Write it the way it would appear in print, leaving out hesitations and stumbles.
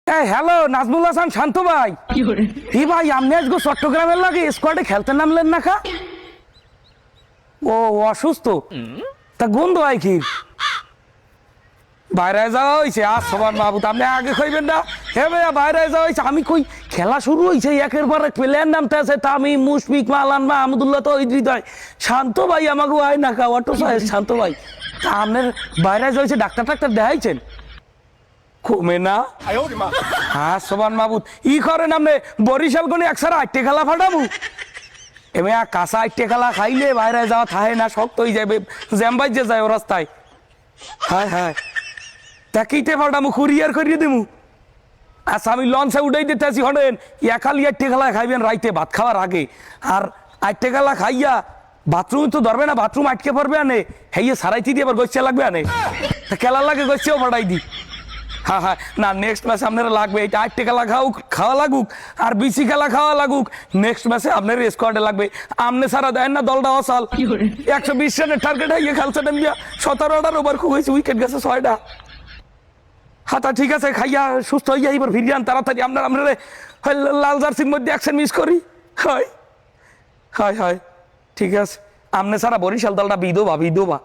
Hello Nazmul Hasan শান্ত ভাই। হি ভাই আপনি আজকে চট্টগ্রামের লাগে স্কোয়াডে খেলতে নামলেন না খা? ও অসুস্থ তা গন্ধ হয় কি? বাইরে যাওয়া হয়েছে আর সবার মাহবুত আপনি আগে কইবেন না। হে ভাইয়া বাইরে যাওয়া হয়েছে আমি কই খেলা শুরু হয়েছে একের পর এক প্লেয়ার নামতে আছে তামিম মুশফিক মালান মাহমুদুল্লাহ তো হৃদয় শান্ত ভাই আমাকে আয় না খা অটো শান্ত ভাই তা আপনার বাইরে যাওয়া হয়েছে ডাক্তার দেখাইছেন কমে না? হ্যাঁ সোবান মাহবুদ ই করেন আপনি বরিশাল কোনে একসারা 8 খেলা ফাটাবো এমে কাঁচা 8 খেলা খাইলে বাইরে যাওয়া থাকে না শক্ত হয়ে যাবে জ্যাম্বাই যে যায় ও রাস্তায়। হ্যাঁ হ্যাঁ তাকিতে ফাটামু কুরিয়ার করিয়ে দেবো। আচ্ছা আমি লঞ্চে উঠাই দিতে আছি হরেন একালি 8 খেলা খাইবেন রাইতে ভাত খাওয়ার আগে আর 8 খেলা খাইয়া বাথরুম তো ধরবে না বাথরুম আটকে পড়বে আনে হেয়ে সারাইতে দিয়ে আবার গোচ্ছা লাগবে আনে তা খেলার লাগে গোচ্ছেও ফাটাই দি। হ্যাঁ হ্যাঁ না নেক্সট ম্যাচে আপনারা লাগবে এটা 8 খেলা খাওয়া লাগুক আর বিসি খেলা খাওয়া লাগুক নেক্সট ম্যাচে আপনার স্কোয়াডে লাগবে। আমনে সারা দেন না দলটা অসাল 120 রানের টার্গেট হয়ে খেলছে দিয়া 17টার ওভার খুব হয়েছে উইকেট গেছে 6টা। হ্যাঁ তা ঠিক আছে খাইয়া সুস্থ হইয়া এবার ফিরিয়ান তাড়াতাড়ি আপনার লাল জার্সির মধ্যে অ্যাকশন মিস করি। হয় হয় হয় ঠিক আছে আমনে সারা বরিশাল দলটা বিধবা